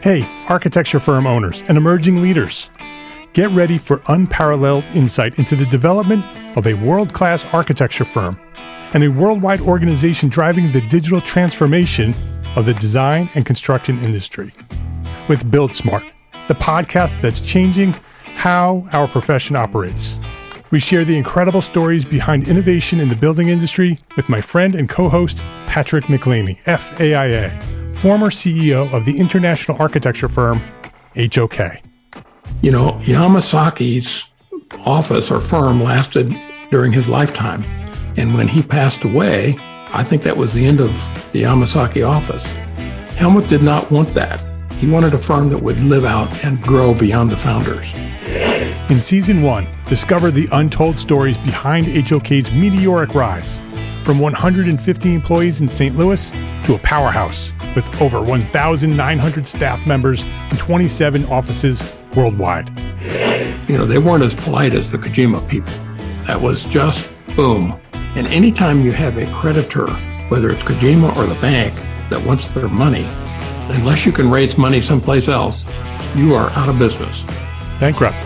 Hey, architecture firm owners and emerging leaders. Get ready for unparalleled insight into the development of a world-class architecture firm and a worldwide organization driving the digital transformation of the design and construction industry. With Build Smart, the podcast that's changing how our profession operates. We share the incredible stories behind innovation in the building industry with my friend and co-host, Patrick McLeamy, FAIA, former CEO of the international architecture firm, HOK. You know, Yamasaki's office or firm lasted during his lifetime. And when he passed away, I think that was the end of the Yamasaki office. Helmut did not want that. He wanted a firm that would live out and grow beyond the founders. In Season 1, discover the untold stories behind HOK's meteoric rise, from 150 employees in St. Louis to a powerhouse with over 1,900 staff members and 27 offices worldwide. You know, they weren't as polite as the Kojima people. That was just boom. And anytime you have a creditor, whether it's Kojima or the bank, that wants their money, unless you can raise money someplace else, you are out of business. Bankrupt.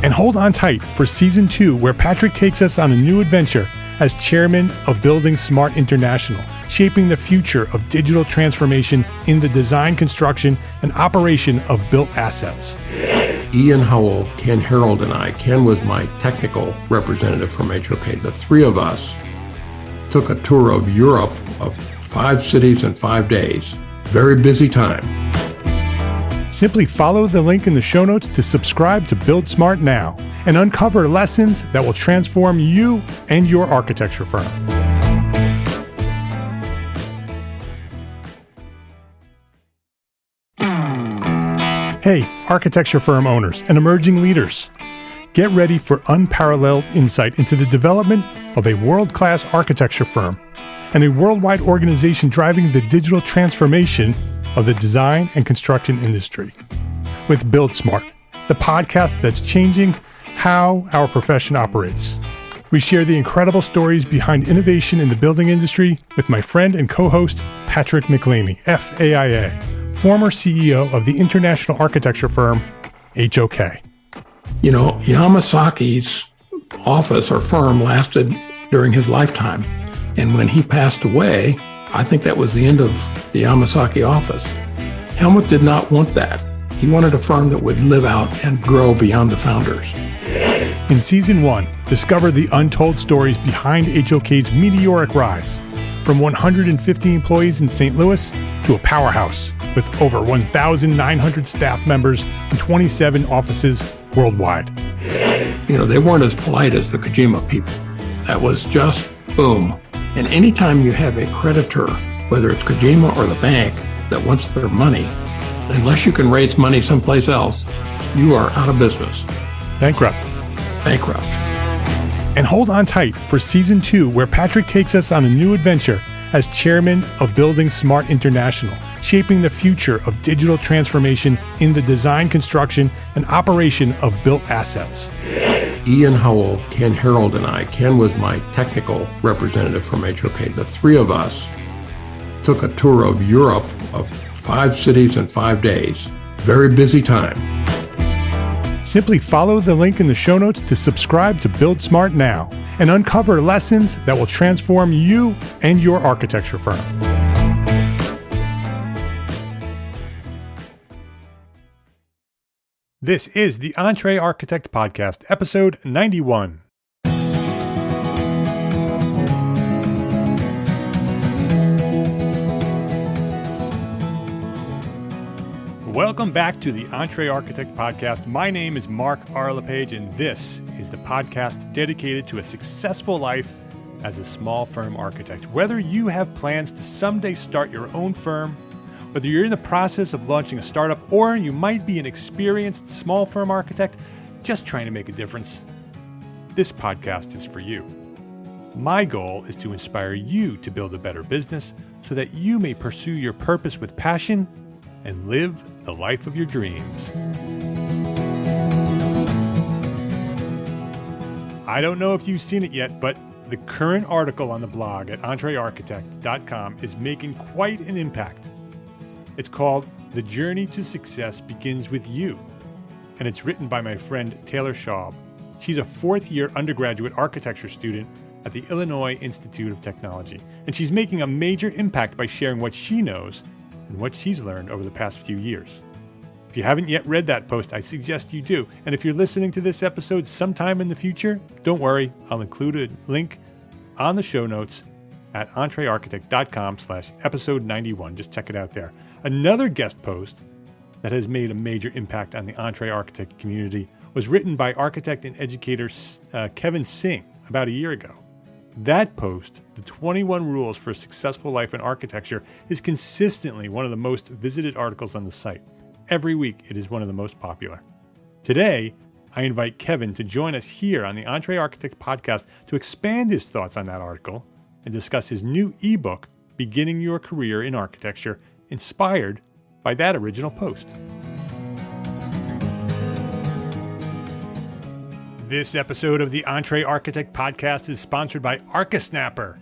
And hold on tight for Season 2, where Patrick takes us on a new adventure as chairman of Building Smart International, shaping the future of digital transformation in the design, construction, and operation of built assets. Ian Howell, Ken Harold, and I, Ken was my technical representative from HOK. The three of us took a tour of Europe of 5 cities in 5 days. Very busy time. Simply follow the link in the show notes to subscribe to Build Smart now and uncover lessons that will transform you and your architecture firm. Hey, architecture firm owners and emerging leaders. Get ready for unparalleled insight into the development of a world-class architecture firm and a worldwide organization driving the digital transformation of the design and construction industry. With Build Smart, the podcast that's changing how our profession operates. We share the incredible stories behind innovation in the building industry with my friend and co-host, Patrick McLeamy, FAIA, former CEO of the international architecture firm, HOK. You know, Yamasaki's office or firm lasted during his lifetime. And when he passed away, I think that was the end of the Yamasaki office. Helmut did not want that. He wanted a firm that would live out and grow beyond the founders. In Season 1, discover the untold stories behind HOK's meteoric rise, from 150 employees in St. Louis to a powerhouse with over 1,900 staff members and 27 offices worldwide. You know, they weren't as polite as the Kojima people. That was just boom. And anytime you have a creditor, whether it's Kojima or the bank, that wants their money, unless you can raise money someplace else, you are out of business. Bankrupt. And hold on tight for Season 2, where Patrick takes us on a new adventure as chairman of Building Smart International, shaping the future of digital transformation in the design, construction, and operation of built assets. Ian Howell, Ken Harold, and I, Ken was my technical representative from HOK. The three of us took a tour of Europe of 5 cities in 5 days. Very busy time. Simply follow the link in the show notes to subscribe to Build Smart now and uncover lessons that will transform you and your architecture firm. This is the EntreArchitect Podcast, episode 91. Welcome back to the EntreArchitect Podcast. My name is Mark R. LePage, and this is the podcast dedicated to a successful life as a small firm architect. Whether you have plans to someday start your own firm, whether you're in the process of launching a startup, or you might be an experienced small firm architect just trying to make a difference, this podcast is for you. My goal is to inspire you to build a better business so that you may pursue your purpose with passion and live the life of your dreams. I don't know if you've seen it yet, but the current article on the blog at EntreArchitect.com is making quite an impact. It's called The Journey to Success Begins With You, and it's written by my friend Taylor Schaub. She's a fourth-year undergraduate architecture student at the Illinois Institute of Technology, and she's making a major impact by sharing what she knows and what she's learned over the past few years. If you haven't yet read that post, I suggest you do. And if you're listening to this episode sometime in the future, don't worry, I'll include a link on the show notes at EntreArchitect.com/episode 91. Just check it out there. Another guest post that has made a major impact on the EntreArchitect community was written by architect and educator Kevin Singh about a year ago. That post, The 21 Rules for a Successful Life in Architecture, is consistently one of the most visited articles on the site. Every week, it is one of the most popular. Today, I invite Kevin to join us here on the EntreArchitect Podcast to expand his thoughts on that article and discuss his new ebook, Beginning Your Career in Architecture, inspired by that original post. This episode of the EntreArchitect Podcast is sponsored by ArchiSnapper.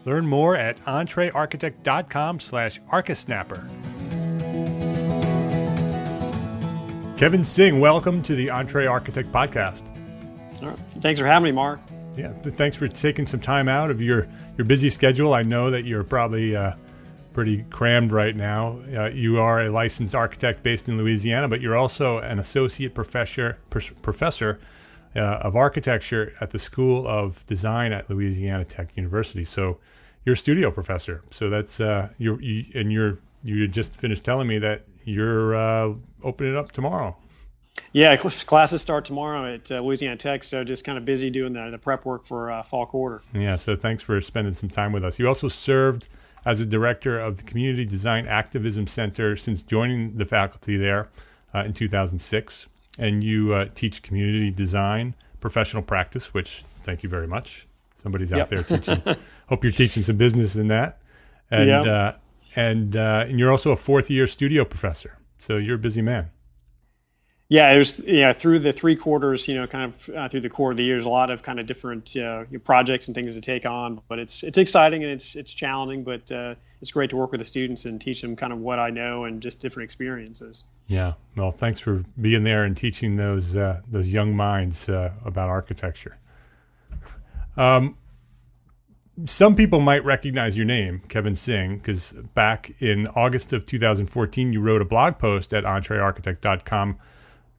Learn more at EntreArchitect.com/ArchiSnapper. Kevin Singh, welcome to the EntreArchitect Podcast. All right. Thanks for having me, Mark. Yeah, thanks for taking some time out of your busy schedule. I know that you're probably pretty crammed right now. You are a licensed architect based in Louisiana, but you're also an associate professor of architecture at the School of Design at Louisiana Tech University. So you're a studio professor. So that's you just finished telling me that you're opening it up tomorrow. Yeah, classes start tomorrow at Louisiana Tech, so just kind of busy doing the prep work for fall quarter. Yeah, so thanks for spending some time with us. You also served as a director of the Community Design Activism Center since joining the faculty there in 2006, and you teach community design professional practice, which thank you very much. Somebody's out there teaching. Hope you're teaching some business in that. And and you're also a fourth-year studio professor, so you're a busy man. Yeah, it was through the three quarters, kind of through the core of the year, there's a lot of kind of different projects and things to take on. But it's exciting and it's challenging, but it's great to work with the students and teach them kind of what I know and just different experiences. Yeah, well, thanks for being there and teaching those young minds about architecture. Some people might recognize your name, Kevin Singh, because back in August of 2014, you wrote a blog post at EntreArchitect.com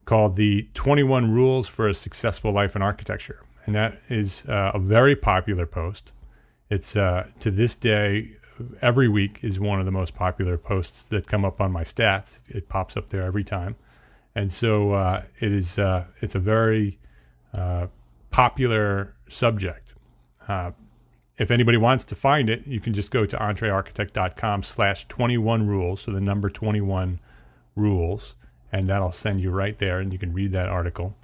called The 21 Rules for a Successful Life in Architecture. And that is a very popular post. It's, to this day, every week is one of the most popular posts that come up on my stats. It pops up there every time. And so it's a very popular subject. If anybody wants to find it, you can just go to EntreArchitect.com/21 rules, so the number 21 rules, and that'll send you right there, and you can read that article.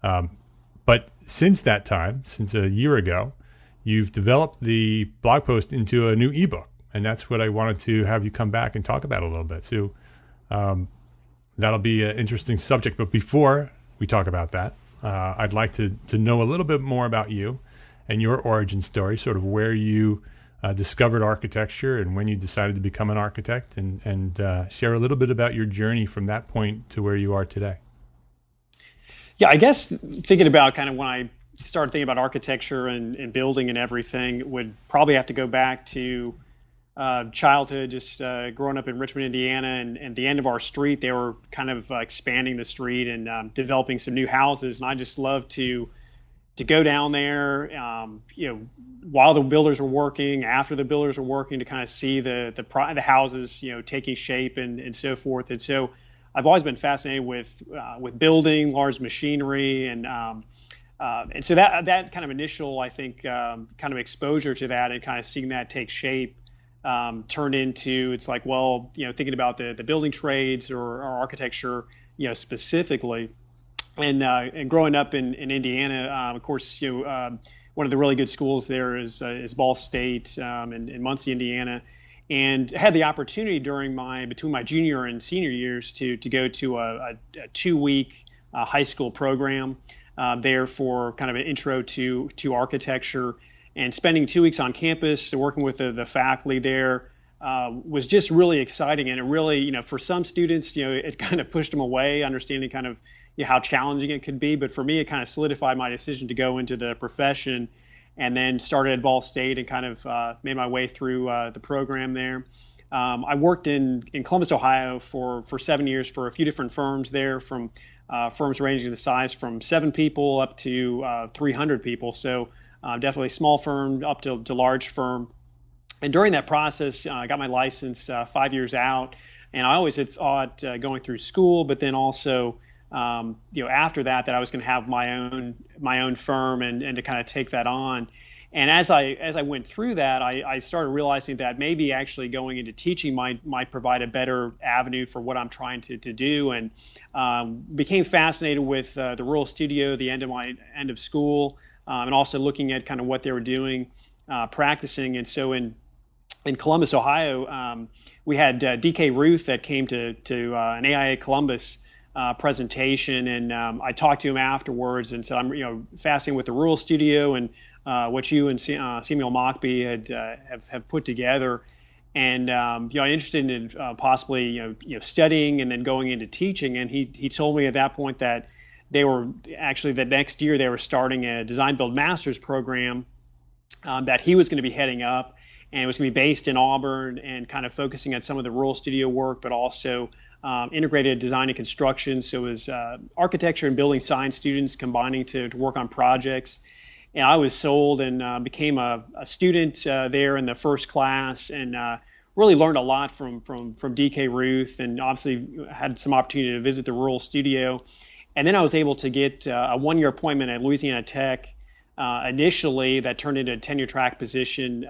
But since that time, since a year ago, you've developed the blog post into a new ebook, and that's what I wanted to have you come back and talk about a little bit. So that'll be an interesting subject. But before we talk about that, I'd like to know a little bit more about you and your origin story, sort of where you discovered architecture and when you decided to become an architect, and share a little bit about your journey from that point to where you are today. Yeah, I guess thinking about kind of when I started thinking about architecture and building and everything would probably have to go back to childhood, just growing up in Richmond, Indiana, and the end of our street, they were kind of expanding the street and developing some new houses, and I just loved to go down there, while the builders were working, after the builders were working, to kind of see the houses, taking shape and so forth. And so I've always been fascinated with building large machinery, and so that kind of initial, I think, kind of exposure to that and kind of seeing that take shape turned into, it's like, well, thinking about the building trades or architecture, specifically. And growing up in Indiana, of course, one of the really good schools there is Ball State in Muncie, Indiana, and had the opportunity between my junior and senior years to go to a 2-week high school program there for kind of an intro to architecture, and spending 2 weeks on campus working with the faculty there. was just really exciting. And it really, for some students, it kind of pushed them away, understanding kind of how challenging it could be. But for me, it kind of solidified my decision to go into the profession, and then started at Ball State and kind of made my way through the program there. I worked in Columbus, Ohio for 7 years for a few different firms there, from firms ranging in size from 7 people up to 300 people. So definitely small firm up to large firm. And during that process, I got my license 5 years out. And I always had thought going through school, but then also after that I was going to have my own firm and to kind of take that on. And as I went through that, I started realizing that maybe actually going into teaching might provide a better avenue for what I'm trying to do, and became fascinated with the Rural Studio, the end of school, and also looking at kind of what they were doing, practicing. And so in Columbus, Ohio, we had DK Ruth that came to an AIA Columbus presentation, and I talked to him afterwards and said, I'm fascinated with the Rural Studio and what you and Samuel Mockbee have put together, and interested in possibly studying and then going into teaching. And he told me at that point that they were actually, the next year they were starting a design build master's program that he was going to be heading up, and it was going to be based in Auburn and kind of focusing on some of the Rural Studio work, but also integrated design and construction. So it was architecture and building science students combining to work on projects. And I was sold and became a student there in the first class, and really learned a lot from DK Ruth, and obviously had some opportunity to visit the Rural Studio. And then I was able to get a 1-year appointment at Louisiana Tech initially, that turned into a tenure track position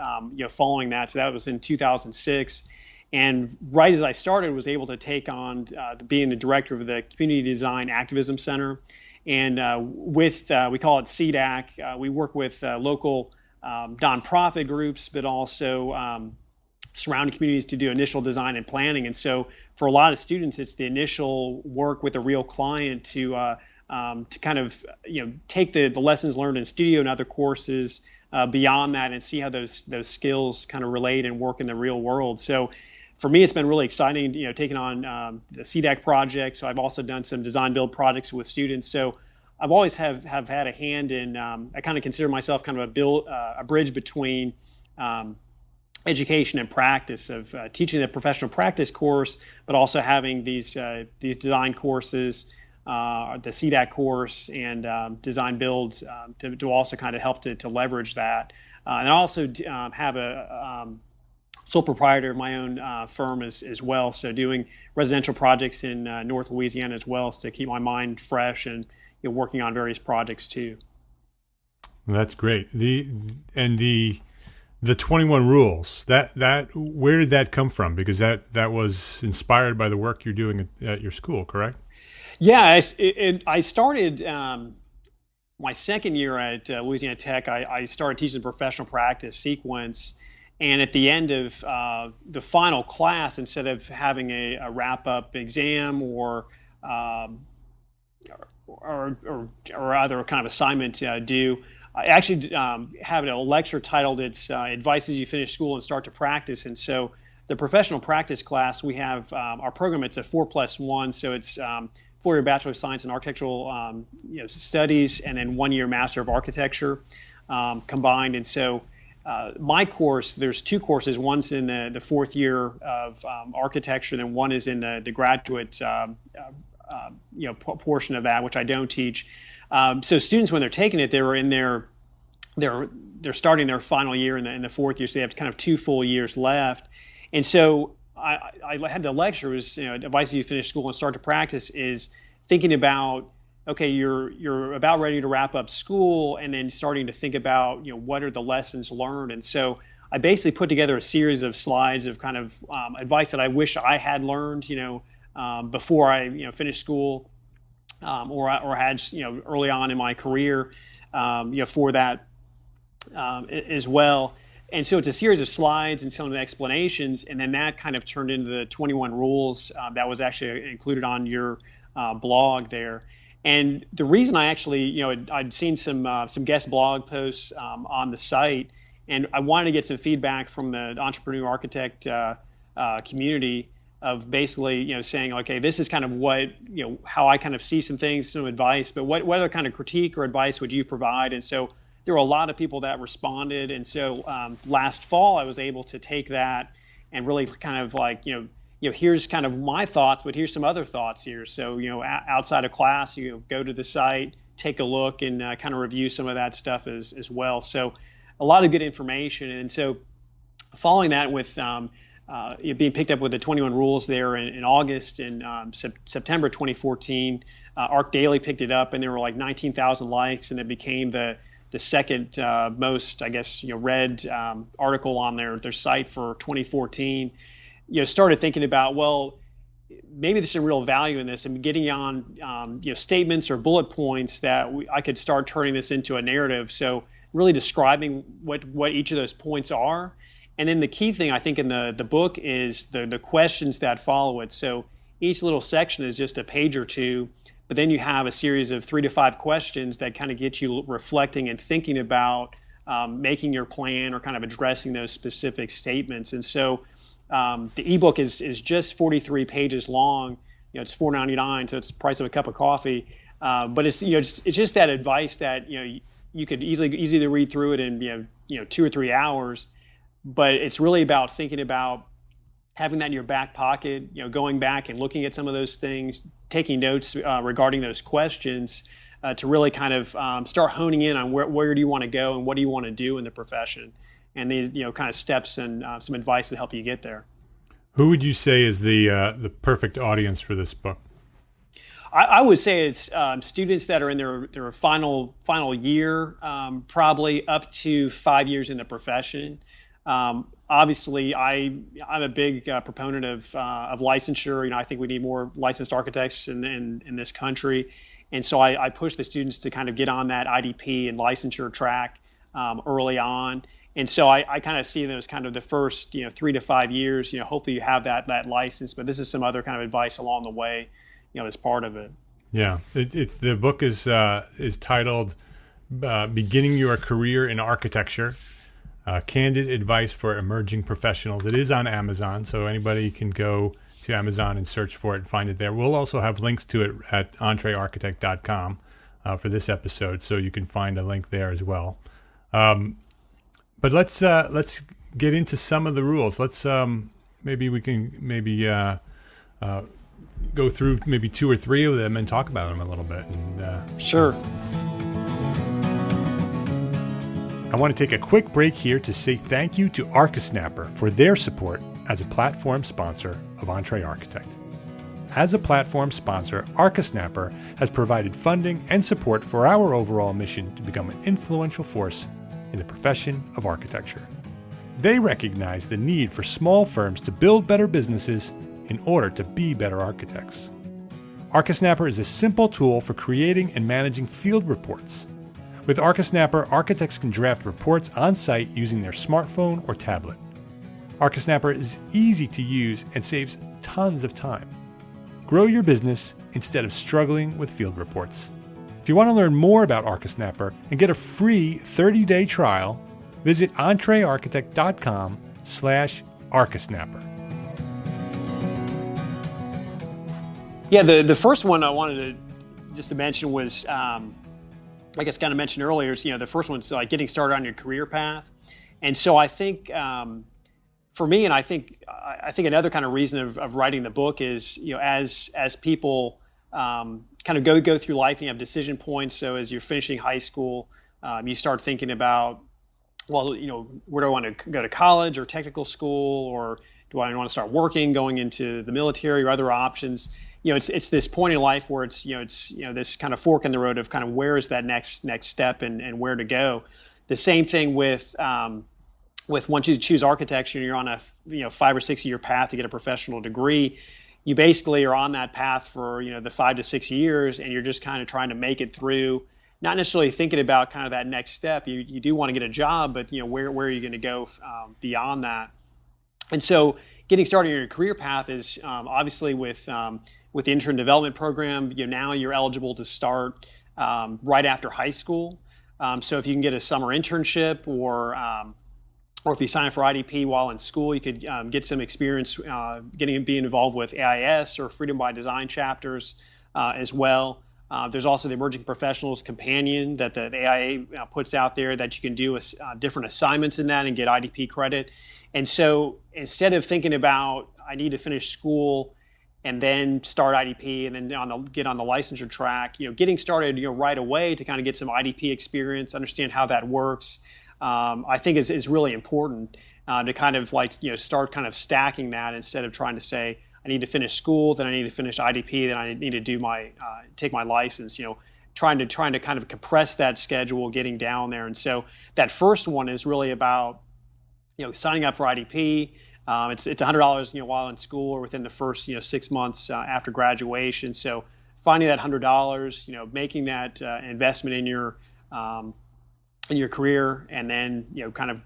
following that. So that was in 2006. And right as I started, was able to take on being the director of the Community Design Activism Center. And with, we call it CDAC, we work with local nonprofit groups, but also surrounding communities to do initial design and planning. And so for a lot of students, it's the initial work with a real client to kind of take the lessons learned in studio and other courses beyond that, and see how those skills kind of relate and work in the real world. So for me, it's been really exciting, taking on the CDAC project. So I've also done some design build projects with students. So I've always have had a hand in, I kind of consider myself kind of a bridge between education and practice, of teaching the professional practice course, but also having these design courses, the CDAC course, and design builds to also kind of help to leverage that. And I also have a sole proprietor of my own firm as well, so doing residential projects in North Louisiana as well, so to keep my mind fresh and working on various projects too. That's great. The 21 rules, that where did that come from? Because that was inspired by the work you're doing at your school, correct? Yeah, I started my second year at Louisiana Tech. I started teaching the professional practice sequence. And at the end of the final class, instead of having a wrap-up exam or other kind of assignment due, I actually have a lecture titled "Advice as you finish school and start to practice." And so the professional practice class, we have our program. It's a 4+1, so it's 4-year Bachelor of Science in Architectural Studies, and then 1-year Master of Architecture combined. And so my course, there's 2 courses. One's in the 4th year of architecture, and one is in the graduate portion of that, which I don't teach. So students, when they're taking it, they're in they're starting their final year in the 4th year, so they have kind of 2 full years left. And so I had the lecture was advice as you finish school and start to practice, is thinking about, okay, you're about ready to wrap up school, and then starting to think about what are the lessons learned. And so I basically put together a series of slides of kind of advice that I wish I had learned before I finished school, or had early on in my career for that as well. And so it's a series of slides and some of the explanations, and then that kind of turned into the 21 rules that was actually included on your blog there. And the reason I actually, I'd seen some guest blog posts on the site, and I wanted to get some feedback from the Entrepreneur Architect community of basically, saying, okay, this is kind of what, how I kind of see some things, some advice, but what other kind of critique or advice would you provide? And so there were a lot of people that responded. And so last fall, I was able to take that and really kind of like, here's kind of my thoughts, but here's some other thoughts here. So, outside of class, go to the site, take a look, and kind of review some of that stuff as well. So a lot of good information. And so following that with being picked up with the 21 rules there in August and September 2014, Arc Daily picked it up, and there were like 19,000 likes, and it became the second most, I guess, read article on their site for 2014. Started thinking about, well, maybe there's some real value in this, and getting on statements or bullet points that I could start turning this into a narrative. So really describing what each of those points are. And then the key thing I think in the book is the questions that follow it. So each little section is just a page or two, but then you have a series of 3 to 5 questions that kind of get you reflecting and thinking about making your plan or kind of addressing those specific statements. And so the ebook is just 43 pages long. It's $4.99, so it's the price of a cup of coffee. But it's it's just that advice that you could easily read through it in 2 or 3 hours. But it's really about thinking about having that in your back pocket, going back and looking at some of those things, taking notes regarding those questions to really kind of start honing in on where do you want to go and what do you want to do in the profession, and the kind of steps and some advice to help you get there. Who would you say is the perfect audience for this book? I would say it's students that are in their final year, probably up to 5 years in the profession. Obviously, I'm a big proponent of licensure. I think we need more licensed architects in this country, and so I push the students to kind of get on that IDP and licensure track early on. And so I kind of see those kind of the first 3 to 5 years. Hopefully you have that license, but this is some other kind of advice along the way, as part of it. Yeah, it's the book is titled "Beginning Your Career in Architecture." Candid advice for emerging professionals. It is on Amazon, so anybody can go to Amazon and search for it and find it there. We'll also have links to it at EntreArchitect.com for this episode, so you can find a link there as well. But let's get into some of the rules. Let's maybe we can go through maybe 2 or 3 of them and talk about them a little bit. And, Sure. I want to take a quick break here to say thank you to ArchiSnapper for their support as a platform sponsor of EntreArchitect. As a platform sponsor, ArchiSnapper has provided funding and support for our overall mission to become an influential force in the profession of architecture. They recognize the need for small firms to build better businesses in order to be better architects. ArchiSnapper is a simple tool for creating and managing field reports. With ArchiSnapper, architects can draft reports on site using their smartphone or tablet. ArchiSnapper is easy to use and saves tons of time. Grow your business instead of struggling with field reports. If you want to learn more about ArchiSnapper and get a free 30-day trial, visit EntreArchitect.com/ArchiSnapper. Yeah, the first one I wanted to mention was, I guess kind of mentioned earlier, is, the first one's like getting started on your career path. And so I think for me, and I think another kind of reason of writing the book is, as people kind of go through life and you have decision points. So as you're finishing high school, you start thinking about, well, where do I want to go to college or technical school, or do I want to start working, going into the military, or other options? It's this point in life where it's this kind of fork in the road of kind of where is that next step and where to go. The same thing with once you choose architecture and you're on a 5 or 6 year path to get a professional degree, you basically are on that path for the 5 to 6 years, and you're just kind of trying to make it through, not necessarily thinking about kind of that next step. You do want to get a job, but where are you going to go beyond that? And so getting started in your career path is obviously with the intern development program, now you're eligible to start right after high school. So if you can get a summer internship or or if you sign up for IDP while in school, you could get some experience being involved with AIS or Freedom by Design chapters as well. There's also the Emerging Professionals Companion that the AIA puts out there that you can do different assignments in that and get IDP credit. And so instead of thinking about I need to finish school and then start IDP and then get on the licensure track, getting started right away to kind of get some IDP experience, understand how that works, I think is really important to kind of start kind of stacking that instead of trying to say I need to finish school, then I need to finish IDP, then I need to do take my license. Trying to kind of compress that schedule, getting down there. And so that first one is really about signing up for IDP. It's $100 while in school or within the first 6 months after graduation. So finding that $100, making that investment in your career, and then kind of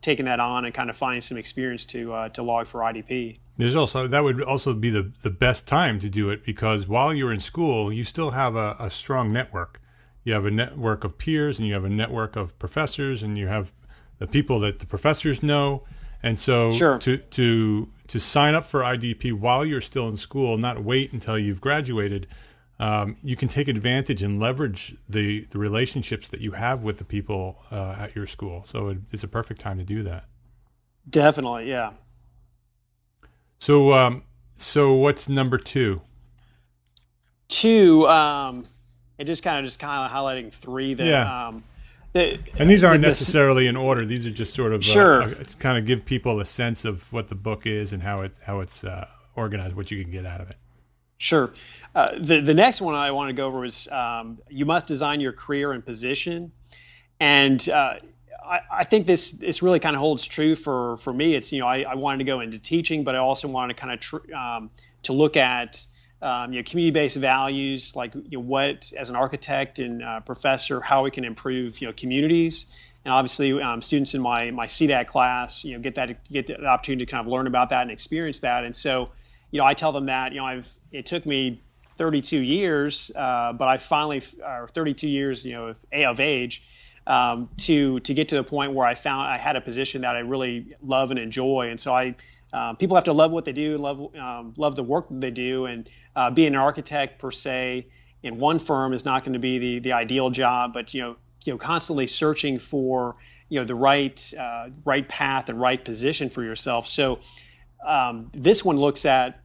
taking that on and kind of finding some experience to log for IDP. That would also be the best time to do it, because while you're in school, you still have a strong network. You have a network of peers, and you have a network of professors, and you have the people that the professors know. And so sure. to sign up for IDP while you're still in school, not wait until you've graduated, you can take advantage and leverage the relationships that you have with the people at your school. So it's a perfect time to do that. Definitely, yeah. So what's number 2? 2, and just kind of highlighting 3 that. Yeah. And these aren't necessarily in order. These are just sort of sure. Kind of give people a sense of what the book is and how it's organized, what you can get out of it. Sure. The next one I want to go over is you must design your career and position. And I think this really kind of holds true for me. It's I wanted to go into teaching, but I also wanted to kind of to look at community-based values, like what as an architect and professor, how we can improve communities. And obviously, students in my CDAC class get the opportunity to kind of learn about that and experience that. And so I tell them that it took me 32 years, but I finally 32 years of age. To get to the point where I found I had a position that I really love and enjoy, and so people have to love what they do, love the work that they do, and being an architect per se in one firm is not going to be the ideal job, but constantly searching for the right path and right position for yourself. So this one looks at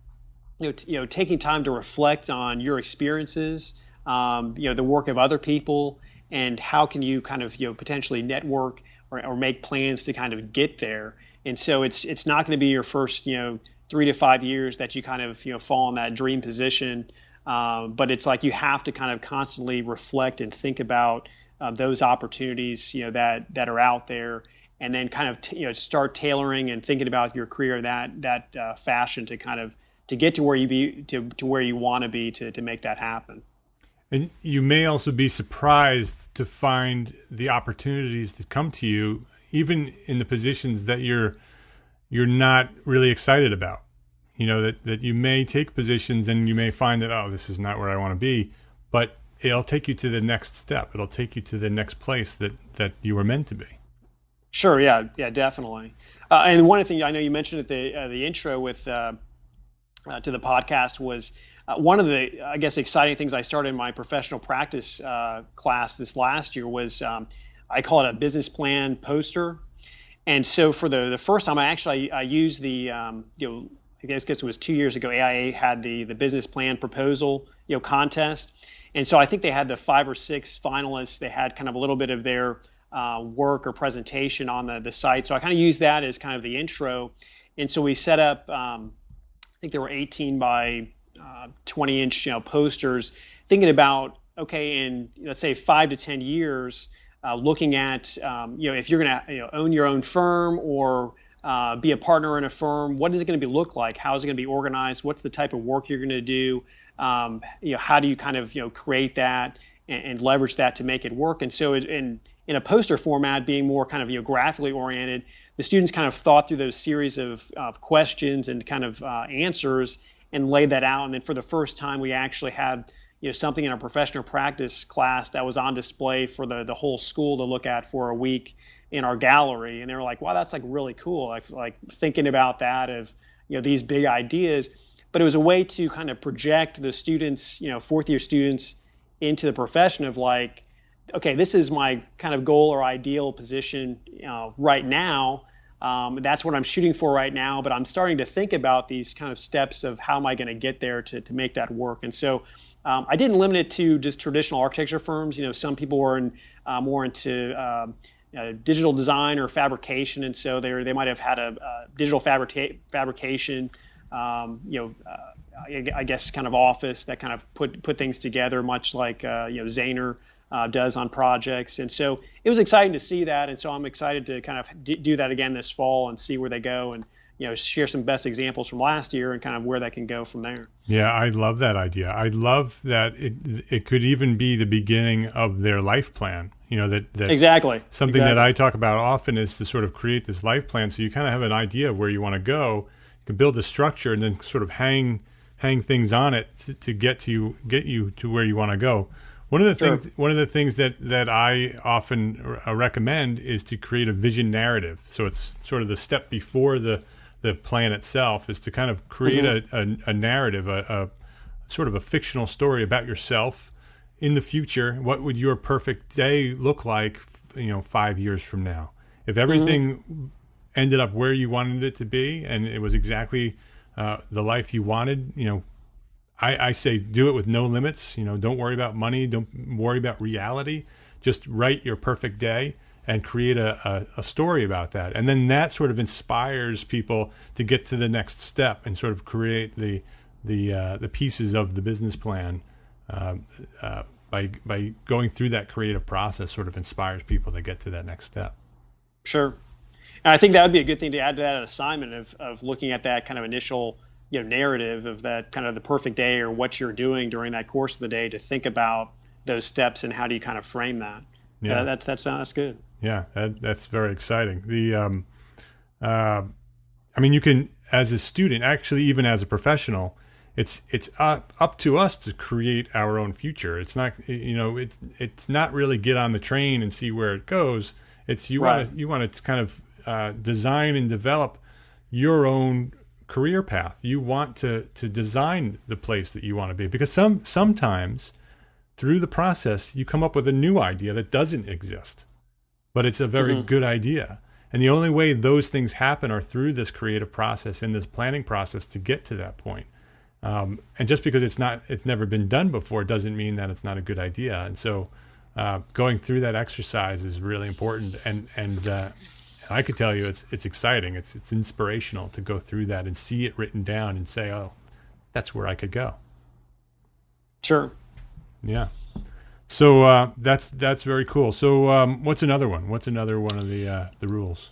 taking time to reflect on your experiences, the work of other people. And how can you kind of potentially network or make plans to kind of get there? And so it's not going to be your first 3 to 5 years that you kind of fall in that dream position, but it's like you have to kind of constantly reflect and think about those opportunities that are out there, and then kind of start tailoring and thinking about your career in that fashion to kind of to get to where you want to be to make that happen. And you may also be surprised to find the opportunities that come to you, even in the positions that you're not really excited about. That you may take positions and you may find that, oh, this is not where I want to be, but it'll take you to the next step. It'll take you to the next place that you were meant to be. Sure. Yeah, definitely. And one of the things I know you mentioned at the intro with to the podcast was, one of the, I guess, exciting things I started in my professional practice class this last year was I call it a business plan poster. And so for the first time, I used the, I guess it was 2 years ago, AIA had the business plan proposal, contest. And so I think they had the 5 or 6 finalists. They had kind of a little bit of their work or presentation on the site. So I kind of used that as kind of the intro. And so we set up, I think there were 18 by 20-inch posters, thinking about, okay, in let's say 5 to 10 years, looking at if you're going to own your own firm or be a partner in a firm, what is it going to look like? How is it going to be organized? What's the type of work you're going to do? How do you kind of create that and leverage that to make it work? And so in a poster format, being more kind of graphically oriented, the students kind of thought through those series of questions and kind of answers and laid that out. And then for the first time, we actually had something in a professional practice class that was on display for the whole school to look at for a week in our gallery. And they were like, wow, that's like really cool. Like thinking about that of, these big ideas, but it was a way to kind of project the students, fourth year students into the profession of like, okay, this is my kind of goal or ideal position right now. That's what I'm shooting for right now, but I'm starting to think about these kind of steps of how am I going to get there to make that work. And so I didn't limit it to just traditional architecture firms. Some people were more into digital design or fabrication, and so they might have had a digital fabrication, I guess kind of office that kind of put things together, much like Zahner does on projects. And so it was exciting to see that, and so I'm excited to kind of do that again this fall and see where they go, and share some best examples from last year and kind of where that can go from there. Yeah, I love that idea. I love that it could even be the beginning of their life plan. That exactly something that I talk about often is to sort of create this life plan, so you kind of have an idea of where you want to go. You can build a structure and then sort of hang things on it to get you to where you want to go. One of the things that I often recommend is to create a vision narrative. So it's sort of the step before the plan itself, is to kind of create a narrative, a sort of a fictional story about yourself in the future. What would your perfect day look like, 5 years from now? If everything ended up where you wanted it to be and it was exactly the life you wanted, I say do it with no limits. Don't worry about money. Don't worry about reality. Just write your perfect day and create a story about that. And then that sort of inspires people to get to the next step and sort of create the pieces of the business plan by going through that creative process. Sort of inspires people to get to that next step. Sure. And I think that would be a good thing to add to that assignment of looking at that kind of initial narrative of that kind of the perfect day or what you're doing during that course of the day, to think about those steps and how do you kind of frame that. Yeah, that's good. Yeah, that's very exciting. You can, as a student, actually even as a professional, it's up to us to create our own future. It's not it's not really get on the train and see where it goes. It's you want to kind of design and develop your own career path. You want to design the place that you want to be, because sometimes through the process you come up with a new idea that doesn't exist, but it's a very good idea. And the only way those things happen are through this creative process and this planning process to get to that point. And just because it's never been done before doesn't mean that it's not a good idea. And so going through that exercise is really important. And I could tell you it's exciting. It's inspirational to go through that and see it written down and say, oh, that's where I could go. Sure. Yeah. So that's very cool. So what's another one? What's another one of the rules?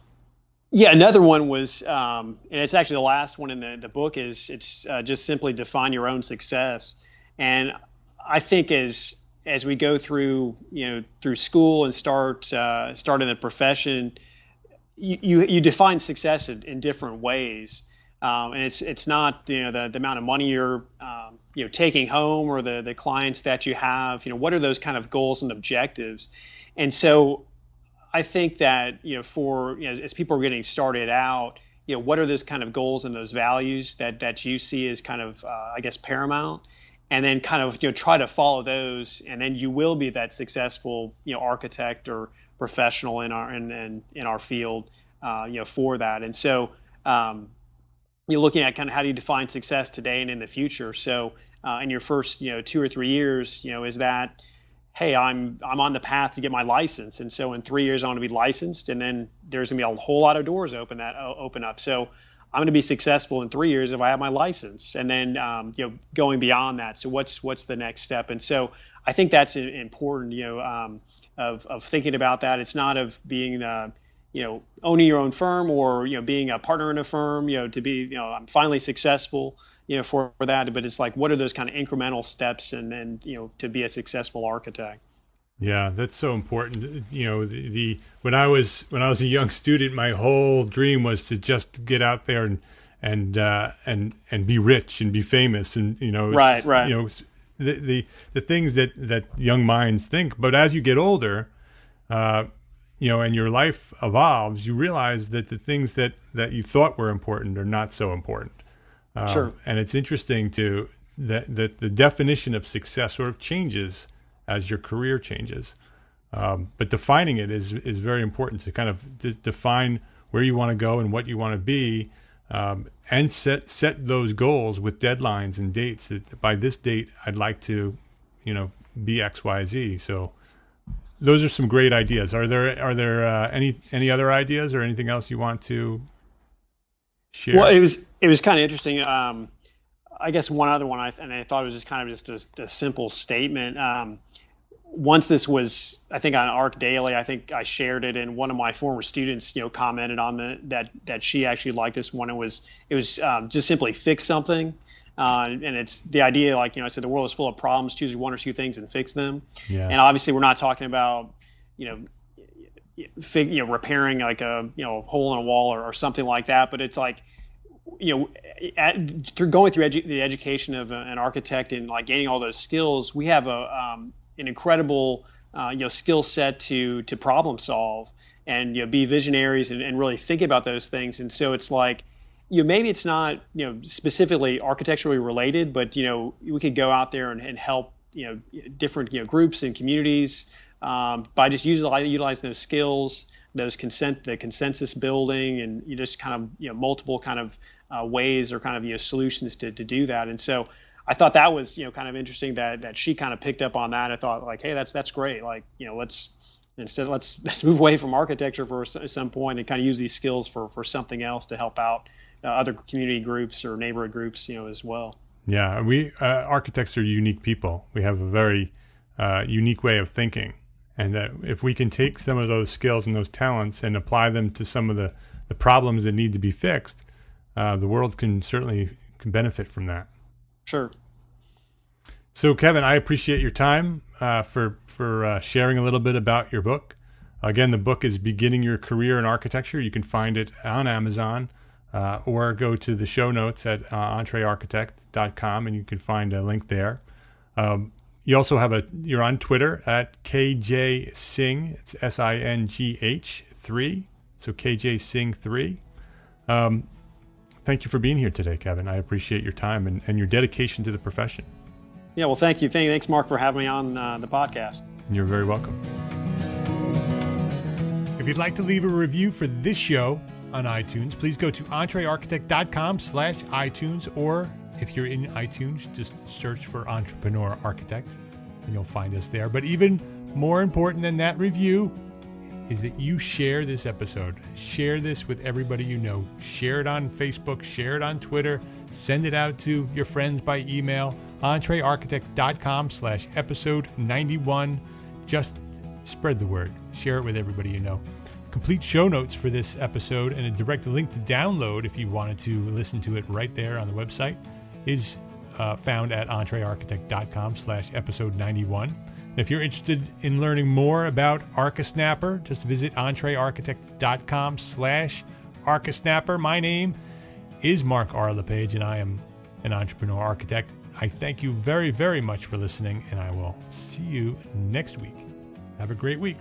Yeah, another one was, and it's actually the last one in the book, is it's just simply define your own success. And I think as we go through through school and start in the profession, you define success in different ways, and it's not the amount of money you're taking home or the clients that you have. What are those kind of goals and objectives? And so I think that for as people are getting started out, what are those kind of goals and those values that you see as kind of I guess paramount, and then kind of try to follow those, and then you will be that successful architect or professional in our field for that. And so you're looking at kind of how do you define success today and in the future. So in your first 2 or 3 years, is that, hey, I'm on the path to get my license, and so in 3 years I want to be licensed, and then there's gonna be a whole lot of doors open up. So I'm going to be successful in 3 years if I have my license, and then going beyond that. So what's the next step? And so I think that's important. Of thinking about that. It's not of being owning your own firm or being a partner in a firm. To be I'm finally successful. For that, but it's like, what are those kind of incremental steps, and then to be a successful architect. Yeah, that's so important. When I was a young student, my whole dream was to just get out there and be rich and be famous, and right. the things that young minds think. But as you get older, and your life evolves, you realize that the things that you thought were important are not so important. Sure. And it's interesting that the definition of success sort of changes as your career changes. But defining it is very important to kind of define where you want to go and what you want to be, and set those goals with deadlines and dates that by this date I'd like to, be X, Y, Z. So those are some great ideas. Are there any other ideas or anything else you want to share? Well, it was kind of interesting. I guess one other one, I thought it was just a simple statement. Once this was, I think, on Arc Daily, I think I shared it, and one of my former students, commented on that she actually liked this one. It was just simply fix something, and it's the idea, like I said, the world is full of problems. Choose one or two things and fix them. Yeah. And obviously, we're not talking about repairing like a hole in a wall or something like that, but it's like through going through the education of an architect and like gaining all those skills, we have an incredible skill set to problem solve and be visionaries and really think about those things. And so it's like maybe it's not specifically architecturally related, but we could go out there and help different groups and communities by just utilizing those skills, the consensus building, and just kind of multiple kind of ways or kind of solutions to do that. And so I thought that was kind of interesting that she kind of picked up on that. I thought like, hey, that's great. Like let's move away from architecture for some point and kind of use these skills for something else to help out other community groups or neighborhood groups as well. Yeah, we architects are unique people. We have a very unique way of thinking, and that if we can take some of those skills and those talents and apply them to some of the problems that need to be fixed, the world can certainly benefit from that. Sure. So, Kevin, I appreciate your time for sharing a little bit about your book. Again, the book is Beginning Your Career in Architecture. You can find it on Amazon or go to the show notes at EntreArchitect.com, and you can find a link there. You also you're on Twitter at KJ Singh. It's SINGH 3. So KJ Singh 3. Thank you for being here today, Kevin. I appreciate your time and your dedication to the profession. Yeah, well, thank you. Thanks, Mark, for having me on the podcast. You're very welcome. If you'd like to leave a review for this show on iTunes, please go to EntreArchitect.com/iTunes, or if you're in iTunes, just search for Entrepreneur Architect and you'll find us there. But even more important than that review is that you share this episode. Share this with everybody you know. Share it on Facebook, share it on Twitter, send it out to your friends by email, EntreArchitect.com/episode 91. Just spread the word. Share it with everybody you know. Complete show notes for this episode and a direct link to download if you wanted to listen to it right there on the website is found at EntreArchitect.com/episode 91. If you're interested in learning more about ArchiSnapper, just visit EntreArchitect.com/ArchiSnapper. My name is Mark R. LePage, and I am an entrepreneur architect. I thank you very, very much for listening, and I will see you next week. Have a great week.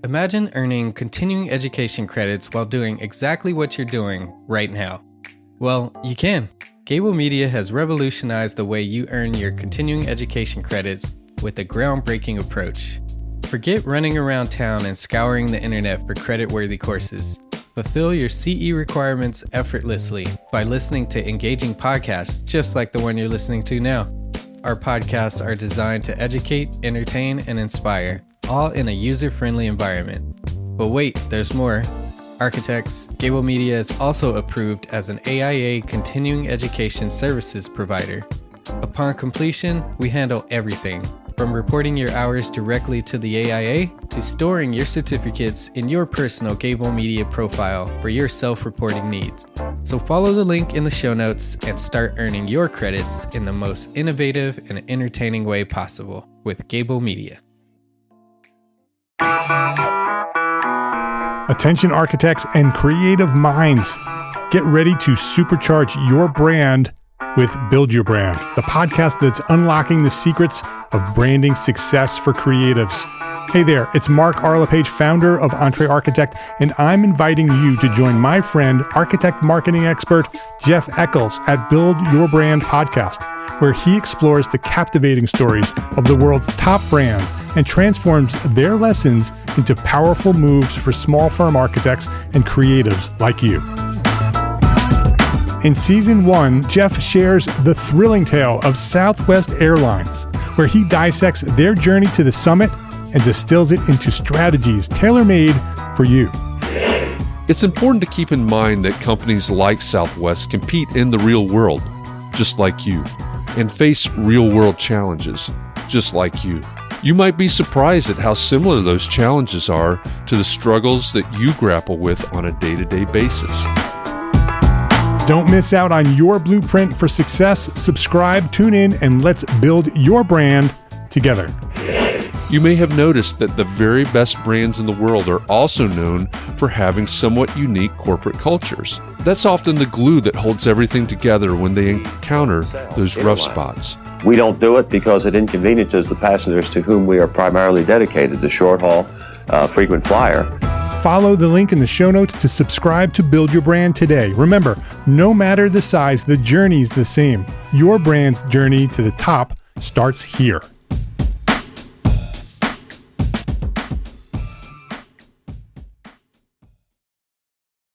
Imagine earning continuing education credits while doing exactly what you're doing right now. Well, you can. Gable Media has revolutionized the way you earn your continuing education credits with a groundbreaking approach. Forget running around town and scouring the internet for credit-worthy courses. Fulfill your CE requirements effortlessly by listening to engaging podcasts just like the one you're listening to now. Our podcasts are designed to educate, entertain, and inspire, all in a user-friendly environment. But wait, there's more. Architects, Gable Media is also approved as an AIA continuing education services provider. Upon completion, we handle everything From reporting your hours directly to the AIA to storing your certificates in your personal Gable Media profile for your self-reporting needs. So follow the link in the show notes and start earning your credits in the most innovative and entertaining way possible with Gable Media. Attention architects and creative minds, get ready to supercharge your brand with Build Your Brand, the podcast that's unlocking the secrets of branding success for creatives. Hey there, it's Mark Arlepage, founder of EntreArchitect, and I'm inviting you to join my friend, architect marketing expert Jeff Eccles at Build Your Brand podcast, where he explores the captivating stories of the world's top brands and transforms their lessons into powerful moves for small firm architects and creatives like you. In Season 1, Jeff shares the thrilling tale of Southwest Airlines, where he dissects their journey to the summit and distills it into strategies tailor-made for you. It's important to keep in mind that companies like Southwest compete in the real world, just like you, and face real-world challenges, just like you. You might be surprised at how similar those challenges are to the struggles that you grapple with on a day-to-day basis. Don't miss out on your blueprint for success. Subscribe, tune in, and let's build your brand together. You may have noticed that the very best brands in the world are also known for having somewhat unique corporate cultures. That's often the glue that holds everything together when they encounter those rough spots. We don't do it because it inconveniences the passengers to whom we are primarily dedicated, the short haul, frequent flyer. Follow the link in the show notes to subscribe to Build Your Brand today. Remember, no matter the size, the journey's the same. Your brand's journey to the top starts here.